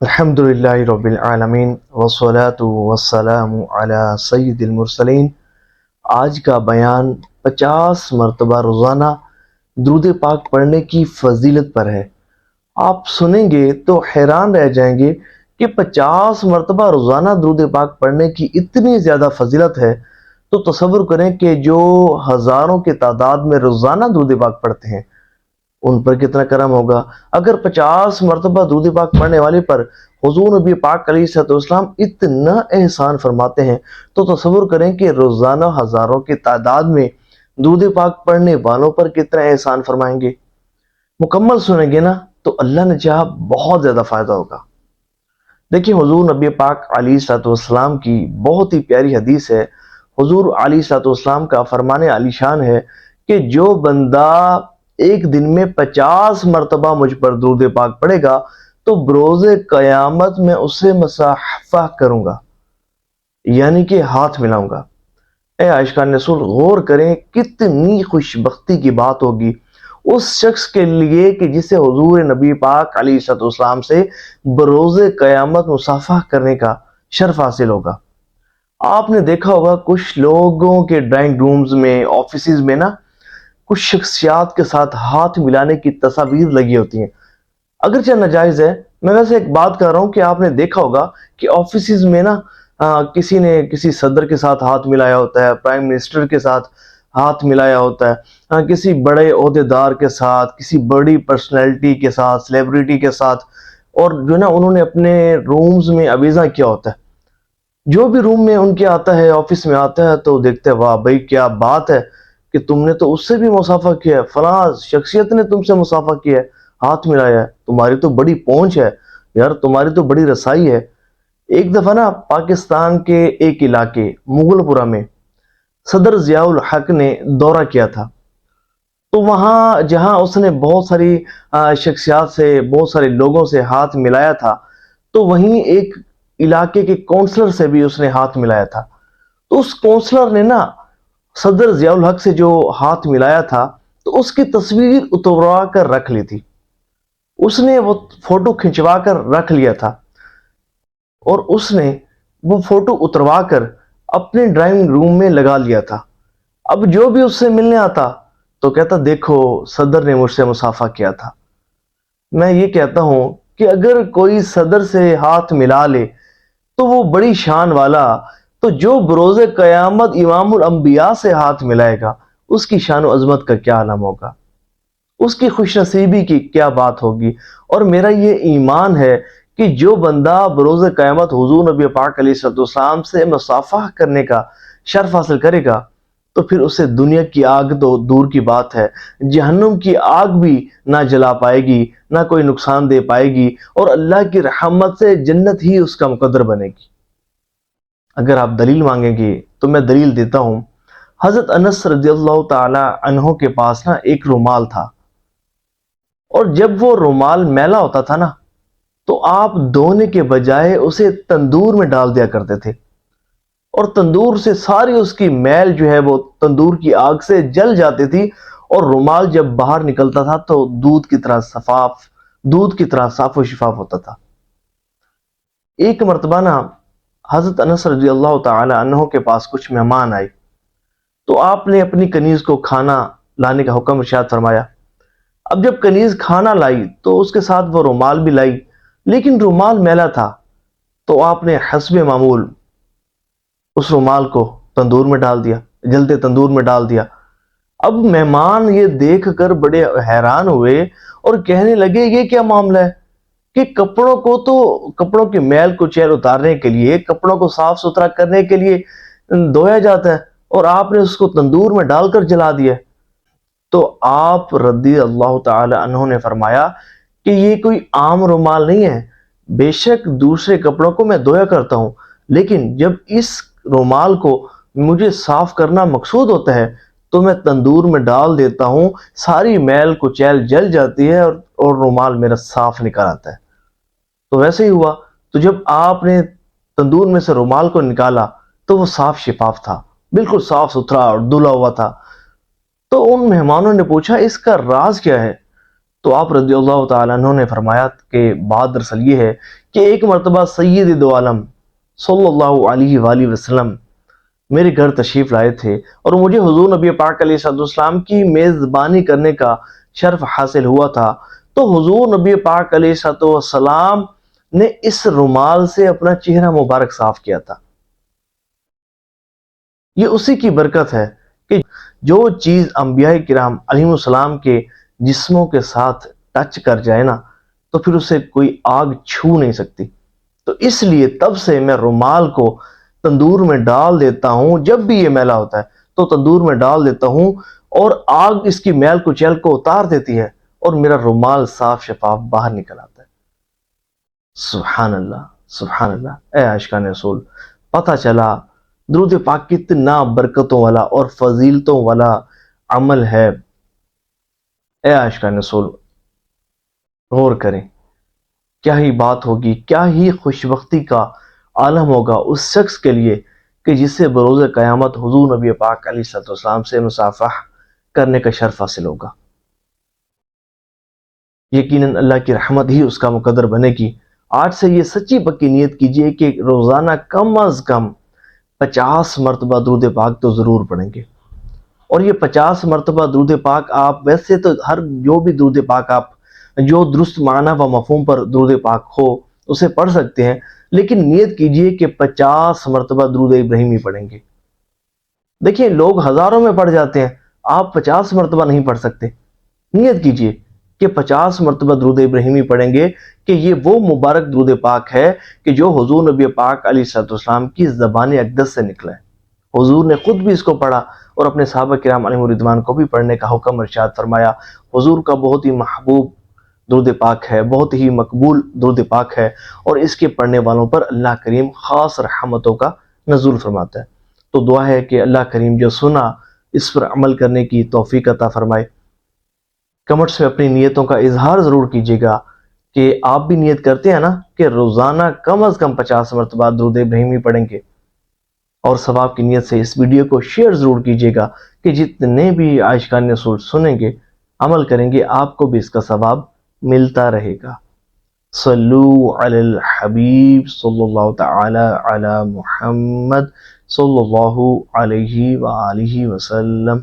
الحمدللہ رب العالمین والصلاة والسلام علی سید المرسلین۔ آج کا بیان 50 مرتبہ روزانہ درود پاک پڑھنے کی فضیلت پر ہے۔ آپ سنیں گے تو حیران رہ جائیں گے کہ 50 مرتبہ روزانہ درود پاک پڑھنے کی اتنی زیادہ فضیلت ہے، تو تصور کریں کہ جو ہزاروں کی تعداد میں روزانہ درود پاک پڑھتے ہیں ان پر کتنا کرم ہوگا۔ اگر 50 مرتبہ درود پاک پڑھنے والے پر حضور نبی پاک علیہ الصلوۃ والسلام اتنا احسان فرماتے ہیں، تو تصور کریں کہ روزانہ ہزاروں کی تعداد میں درود پاک پڑھنے والوں پر کتنا احسان فرمائیں گے۔ مکمل سنیں گے نا تو اللہ نے چاہا بہت زیادہ فائدہ ہوگا۔ دیکھیں، حضور نبی پاک علیہ الصلوۃ والسلام کی بہت ہی پیاری حدیث ہے۔ حضور علیہ الصلوۃ والسلام کا فرمان عالی شان ہے کہ جو بندہ ایک دن میں 50 مرتبہ مجھ پر درود پاک پڑھے گا تو بروز قیامت میں اسے مصافحہ کروں گا، یعنی کہ ہاتھ ملاؤں گا۔ اے عاشقان رسول، غور کریں کتنی خوش بختی کی بات ہوگی اس شخص کے لیے کہ جسے حضور نبی پاک علیہ الصلوۃ والسلام سے بروز قیامت مصافحہ کرنے کا شرف حاصل ہوگا۔ آپ نے دیکھا ہوگا کچھ لوگوں کے ڈرائنگ رومز میں، آفیسز میں نا، کچھ شخصیات کے ساتھ ہاتھ ملانے کی تصاویر لگی ہوتی ہیں۔ اگرچہ ناجائز ہے، میں ویسے ایک بات کر رہا ہوں کہ آپ نے دیکھا ہوگا کہ آفیسز میں نا کسی نے کسی صدر کے ساتھ ہاتھ ملایا ہوتا ہے، پرائم منسٹر کے ساتھ ہاتھ ملایا ہوتا ہے، کسی بڑے عہدیدار کے ساتھ، کسی بڑی پرسنالٹی کے ساتھ، سیلیبریٹی کے ساتھ، اور جو نا انہوں نے اپنے رومز میں اویزہ کیا ہوتا ہے۔ جو بھی روم میں ان کے آتا ہے، آفس میں آتا ہے، تو دیکھتے ہیں واہ بھائی کیا بات ہے کہ تم نے تو اس سے بھی مصافحہ کیا ہے، فلاں شخصیت نے تم سے مصافحہ کیا ہے، ہاتھ ملایا ہے، تمہاری تو بڑی پہنچ ہے یار، تمہاری تو بڑی رسائی ہے۔ ایک دفعہ نا پاکستان کے ایک علاقے مغل پورہ میں صدر ضیاء الحق نے دورہ کیا تھا، تو وہاں جہاں اس نے بہت ساری شخصیات سے، بہت سارے لوگوں سے ہاتھ ملایا تھا، تو وہیں ایک علاقے کے کونسلر سے بھی اس نے ہاتھ ملایا تھا۔ تو اس کونسلر نے نا صدر ضیاء الحق سے جو ہاتھ ملایا تھا تو اس کی تصویر اتروا کر رکھ لی تھی، اس نے وہ فوٹو کھنچوا کر رکھ لیا تھا، اور اس نے وہ فوٹو اتروا کر اپنے ڈرائنگ روم میں لگا لیا تھا۔ اب جو بھی اس سے ملنے آتا تو کہتا دیکھو صدر نے مجھ سے مصافحہ کیا تھا۔ میں یہ کہتا ہوں کہ اگر کوئی صدر سے ہاتھ ملا لے تو وہ بڑی شان والا، تو جو بروز قیامت امام الانبیاء سے ہاتھ ملائے گا اس کی شان و عظمت کا کیا عالم ہوگا، اس کی خوش نصیبی کی کیا بات ہوگی۔ اور میرا یہ ایمان ہے کہ جو بندہ بروز قیامت حضور نبی پاک علیہ الصلوۃ والسلام سے مصافحہ کرنے کا شرف حاصل کرے گا تو پھر اسے دنیا کی آگ تو دور کی بات ہے، جہنم کی آگ بھی نہ جلا پائے گی، نہ کوئی نقصان دے پائے گی، اور اللہ کی رحمت سے جنت ہی اس کا مقدر بنے گی۔ اگر آپ دلیل مانگیں گے تو میں دلیل دیتا ہوں۔ حضرت انس رضی اللہ تعالی عنہ کے پاس نا ایک رومال تھا، اور جب وہ رومال میلا ہوتا تھا نا تو آپ دھونے کے بجائے اسے تندور میں ڈال دیا کرتے تھے، اور تندور سے ساری اس کی میل جو ہے وہ تندور کی آگ سے جل جاتی تھی، اور رومال جب باہر نکلتا تھا تو دودھ کی طرح صاف و شفاف ہوتا تھا۔ ایک مرتبہ نا حضرت انس رضی اللہ تعالی عنہ کے پاس کچھ مہمان آئے، تو آپ نے اپنی کنیز کو کھانا لانے کا حکم ارشاد فرمایا۔ اب جب کنیز کھانا لائی تو اس کے ساتھ وہ رومال بھی لائی، لیکن رومال میلا تھا، تو آپ نے حسب معمول اس رومال کو تندور میں ڈال دیا، جلتے تندور میں ڈال دیا۔ اب مہمان یہ دیکھ کر بڑے حیران ہوئے اور کہنے لگے یہ کیا معاملہ ہے کہ کپڑوں کی میل کو چیر اتارنے کے لیے، کپڑوں کو صاف ستھرا کرنے کے لیے دھویا جاتا ہے، اور آپ نے اس کو تندور میں ڈال کر جلا دیا۔ تو آپ رضی اللہ تعالی عنہ نے فرمایا کہ یہ کوئی عام رومال نہیں ہے، بے شک دوسرے کپڑوں کو میں دھویا کرتا ہوں، لیکن جب اس رومال کو مجھے صاف کرنا مقصود ہوتا ہے تو میں تندور میں ڈال دیتا ہوں، ساری میل کچیل جل جاتی ہے، اور رومال میرا صاف نکل آتا ہے۔ تو ویسے ہی ہوا، تو جب آپ نے تندور میں سے رومال کو نکالا تو وہ صاف شفاف تھا، بالکل صاف ستھرا اور دھلا ہوا تھا۔ تو ان مہمانوں نے پوچھا اس کا راز کیا ہے؟ تو آپ رضی اللہ تعالیٰ عنہ نے فرمایا کہ بات دراصل یہ ہے کہ ایک مرتبہ سید دو عالم صلی اللہ علیہ وآلہ وسلم میرے گھر تشریف لائے تھے اور مجھے حضور نبی پاک علیہ السلام کی میزبانی کرنے کا شرف حاصل ہوا تھا۔ تو حضور نبی پاک علیہ السلام نے اس رومال سے اپنا چہرہ مبارک صاف کیا تھا۔ یہ اسی کی برکت ہے کہ جو چیز انبیاء کرام علیہ السلام کے جسموں کے ساتھ ٹچ کر جائے نا تو پھر اسے کوئی آگ چھو نہیں سکتی۔ تو اس لیے تب سے میں رومال کو تندور میں ڈال دیتا ہوں، جب بھی یہ میلا ہوتا ہے تو تندور میں ڈال دیتا ہوں اور آگ اس کی میل کچیل کو اتار دیتی ہے اور میرا رومال صاف شفاف باہر نکل آتا ہے۔ سبحان اللہ، سبحان اللہ۔ اے عاشقان رسول، پتہ چلا درود پاک کتنا برکتوں والا اور فضیلتوں والا عمل ہے۔ اے عاشقان رسول، غور کریں، کیا ہی بات ہوگی، کیا ہی خوش بختی کا عالم ہوگا اس شخص کے لیے کہ جسے بروز قیامت حضور نبی پاک علیہ السلام سے مصافحہ کرنے کا شرف حاصل ہوگا۔ یقیناً اللہ کی رحمت ہی اس کا مقدر بنے گی۔ آج سے یہ سچی پکی نیت کیجئے کہ روزانہ کم از کم 50 مرتبہ درود پاک تو ضرور پڑھیں گے۔ اور یہ 50 مرتبہ درود پاک آپ ویسے تو جو بھی درود پاک آپ جو درست معنی و مفہوم پر درود پاک ہو اسے پڑھ سکتے ہیں، لیکن نیت کیجئے کہ 50 مرتبہ درود ابراہیمی پڑھیں گے۔ دیکھیں لوگ ہزاروں میں پڑھ جاتے ہیں، آپ 50 مرتبہ نہیں پڑھ سکتے۔ نیت کیجئے کہ 50 مرتبہ درود ابراہیمی پڑھیں گے کہ یہ وہ مبارک درود پاک ہے کہ جو حضور نبی پاک علیہ السلام کی زبان اقدس سے نکلا ہے۔ حضور نے خود بھی اس کو پڑھا اور اپنے صحابہ کرام علیہ رضوان کو بھی پڑھنے کا حکم ارشاد فرمایا۔ حضور کا بہت ہی محبوب درود پاک ہے، بہت ہی مقبول درود پاک ہے اور اس کے پڑھنے والوں پر اللہ کریم خاص رحمتوں کا نزول فرماتا ہے۔ تو دعا ہے کہ اللہ کریم جو سنا اس پر عمل کرنے کی توفیق عطا فرمائے۔ کمنٹس میں اپنی نیتوں کا اظہار ضرور کیجیے گا کہ آپ بھی نیت کرتے ہیں نا کہ روزانہ کم از کم 50 مرتبہ درود ابراہیمی پڑھیں گے، اور ثواب کی نیت سے اس ویڈیو کو شیئر ضرور کیجیے گا کہ جتنے بھی عاشقان رسول سنیں گے، عمل کریں گے، آپ کو بھی اس کا ثواب ملتا رہے گا۔ صلو علی الحبیب صلی اللہ تعالی علی محمد صلی اللہ علیہ وآلہ وسلم۔